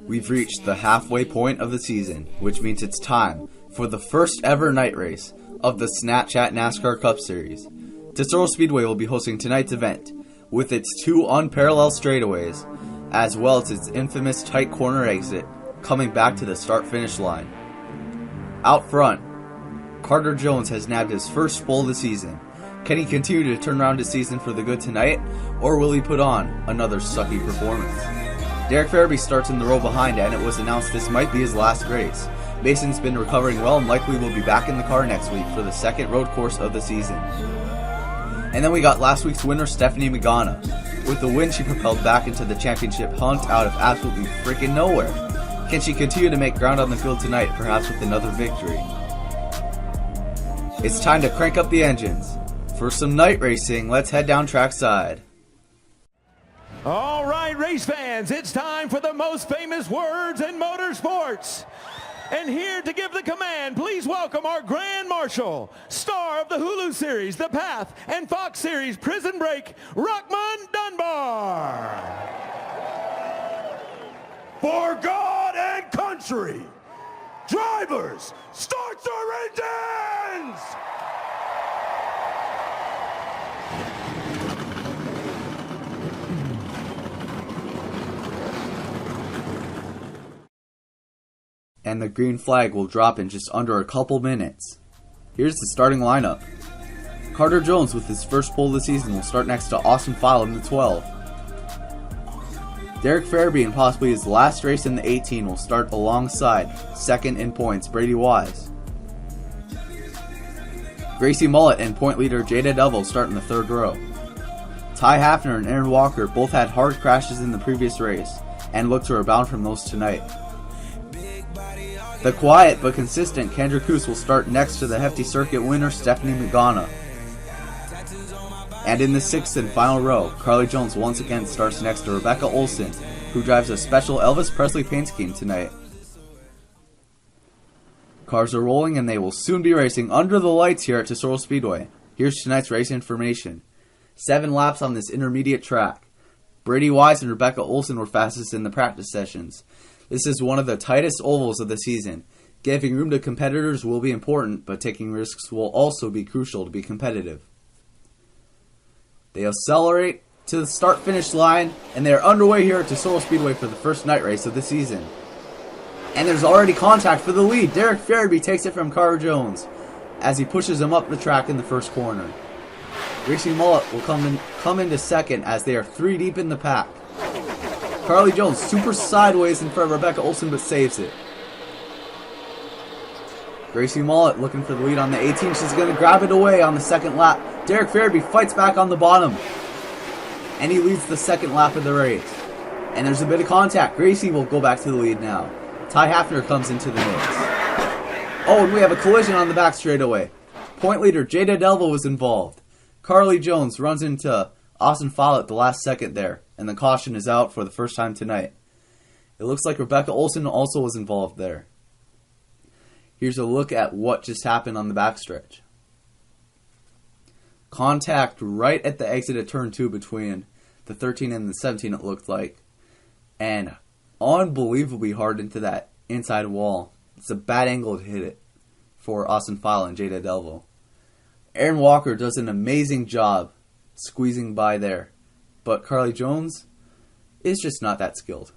We've reached the halfway point of the season, which means it's time for the first ever night race of the Snapchat NASCAR Cup Series. Tesoro Speedway will be hosting tonight's event, with its two unparalleled straightaways, as well as its infamous tight corner exit, coming back to the start-finish line. Out front, Carter Jones has nabbed his first pole of the season. Can he continue to turn around his season for the good tonight, or will he put on another sucky performance? Derek Farabee starts in the row behind, and it was announced this might be his last race. Mason's been recovering well and likely will be back in the car next week for the second road course of the season. And then we got last week's winner, Stephanie Magana. With the win, she propelled back into the championship hunt out of absolutely freaking nowhere. Can she continue to make ground on the field tonight, perhaps with another victory? It's time to crank up the engines. For some night racing, let's head down trackside. All right, race fans, it's time for the most famous words in motorsports. And here to give the command, please welcome our Grand Marshal, star of the Hulu series, The Path, and Fox series, Prison Break, Rockman Dunbar. For God and country, drivers, start your engines! And the green flag will drop in just under a couple minutes. Here's the starting lineup. Carter Jones with his first pole of the season will start next to Austin File in the 12. Derek Farabee in possibly his last race in the 18 will start alongside second in points Brady Wise. Gracie Mullet and point leader Jada Devil start in the third row. Ty Hafner and Aaron Walker both had hard crashes in the previous race and look to rebound from those tonight. The quiet but consistent Kendra Coos will start next to the hefty circuit winner Stephanie Magana. And in the sixth and final row, Carly Jones once again starts next to Rebecca Olson, who drives a special Elvis Presley paint scheme tonight. Cars are rolling and they will soon be racing under the lights here at Tesoro Speedway. Here's tonight's race information. 7 laps on this intermediate track. Brady Wise and Rebecca Olson were fastest in the practice sessions. This is one of the tightest ovals of the season. Giving room to competitors will be important, but taking risks will also be crucial to be competitive. They accelerate to the start-finish line, and they are underway here at Tesoro Speedway for the first night race of the season. And there's already contact for the lead. Derek Farabee takes it from Carter Jones as he pushes him up the track in the first corner. Gracie Mullet will come into second as they are 3 deep in the pack. Carly Jones super sideways in front of Rebecca Olson but saves it. Gracie Mullet looking for the lead on the 18. She's going to grab it away on the second lap. Derek Farabee fights back on the bottom. And he leads the second lap of the race. And there's a bit of contact. Gracie will go back to the lead now. Ty Hafner comes into the mix. Oh, and we have a collision on the back straightaway. Point leader Jada Delva was involved. Carly Jones runs into Austin Fowler at the last second there, and the caution is out for the first time tonight. It looks like Rebecca Olson also was involved there. Here's a look at what just happened on the backstretch. Contact right at the exit of turn 2 between the 13 and the 17, it looked like. And unbelievably hard into that inside wall. It's a bad angle to hit it for Austin Fowler and Jada Delvo. Aaron Walker does an amazing job squeezing by there, but Carly Jones is just not that skilled,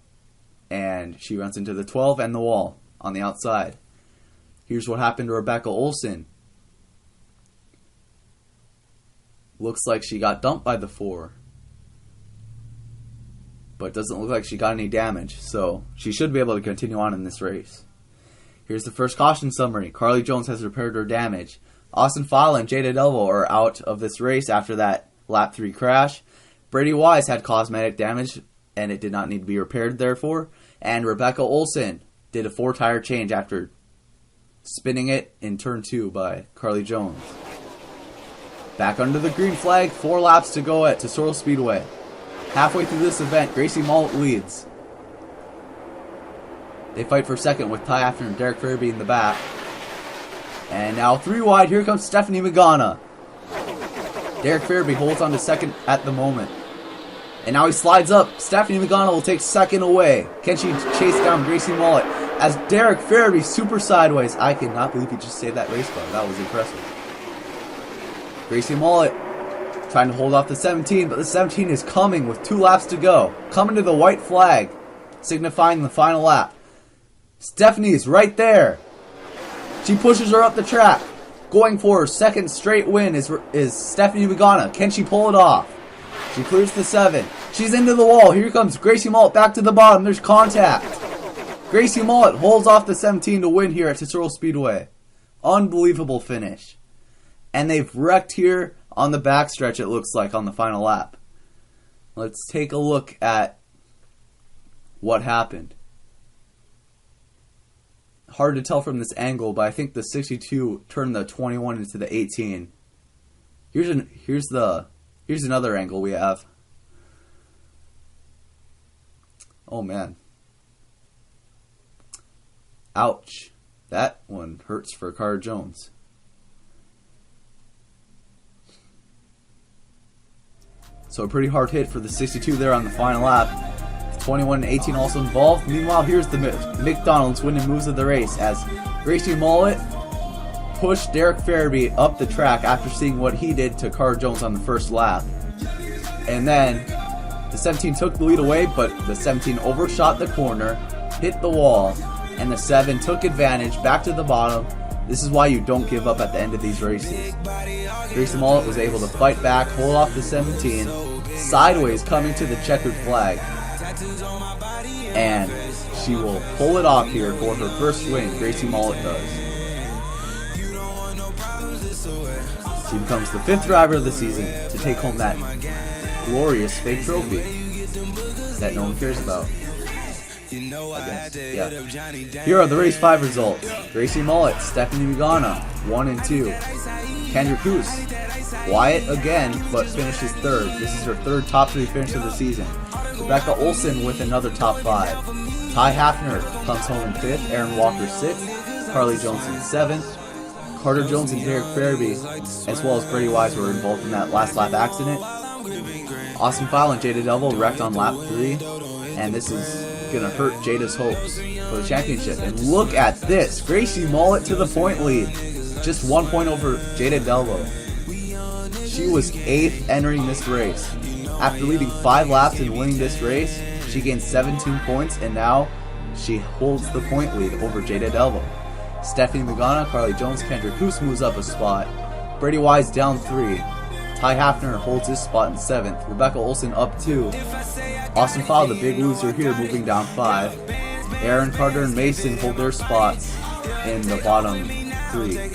and she runs into the 12 and the wall on the outside. Here's what happened to Rebecca Olson. Looks like she got dumped by the 4, but doesn't look like she got any damage, so she should be able to continue on in this race. Here's the first caution summary. Carly Jones has repaired her damage. Austin Fowler and Jada Delvo are out of this race after that lap 3 crash. Brady Wise had cosmetic damage and it did not need to be repaired therefore. And Rebecca Olson did a 4-tire change after spinning it in turn 2 by Carly Jones. Back under the green flag, 4 laps to go at Tesoro Speedway. Halfway through this event, Gracie Mullet leads. They fight for second with Ty Hafner and Derek Farabee in the back. And now 3 wide, here comes Stephanie Magana. Derek Farabee holds on to second at the moment. And now he slides up. Stephanie Magana will take second away. Can she chase down Gracie Mullet as Derek Farabee super sideways? I cannot believe he just saved that race car. That was impressive. Gracie Mullet trying to hold off the 17, but the 17 is coming with 2 laps to go. Coming to the white flag, signifying the final lap. Stephanie is right there. She pushes her up the track. Going for her second straight win is Stephanie Magana. Can she pull it off? She clears the 7. She's into the wall. Here comes Gracie Mullet back to the bottom. There's contact. Gracie Mullet holds off the 17 to win here at Tesoro Speedway. Unbelievable finish. And they've wrecked here on the backstretch, it looks like, on the final lap. Let's take a look at what happened. Hard to tell from this angle, but I think the 62 turned the 21 into the 18. Here's another angle we have. Oh man. Ouch. That one hurts for Carter Jones. So a pretty hard hit for the 62 there on the final lap. 21 and 18 also involved. Meanwhile, here's the McDonald's winning moves of the race as Gracie Mullet pushed Derek Farabee up the track after seeing what he did to Carter Jones on the first lap. And then the 17 took the lead away, but the 17 overshot the corner, hit the wall, and the 7 took advantage back to the bottom. This is why you don't give up at the end of these races. Gracie Mullet was able to fight back, hold off the 17, sideways coming to the checkered flag. And she will pull it off here for her first win. Gracie Mullet does. She becomes the 5th driver of the season to take home that glorious fake trophy that no one cares about. I guess. Yeah. Here are the race 5 results. Gracie Mullet, Stephanie Magana, 1 and 2. Kendra Coos, Wyatt again, but finishes 3rd. This is her 3rd top 3 finish of the season. Rebecca Olson with another top 5. Ty Hafner comes home in 5th. Aaron Walker 6th. Carly Jones in 7th. Carter Jones and Derek Farabee, as well as Brady Wise, were involved in that last lap accident. Austin File and Jada Devil wrecked on lap 3, and this is going to hurt Jada's hopes for the championship. And look at this. Gracie Mullet to the point lead. Just 1 point over Jada Delvo. She was 8th entering this race. After leading 5 laps and winning this race, she gained 17 points, and now she holds the point lead over Jada Delvo. Stephanie Magana, Carly Jones, Kendra Coos moves up a spot. Brady Wise down 3. Ty Hafner holds his spot in 7th. Rebecca Olson up 2. Austin Fowle, the big loser here, moving down 5. Aaron, Carter, and Mason hold their spots in the bottom 3.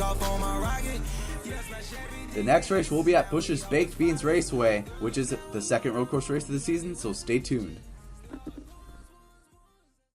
The next race will be at Bush's Baked Beans Raceway, which is the second road course race of the season, so stay tuned.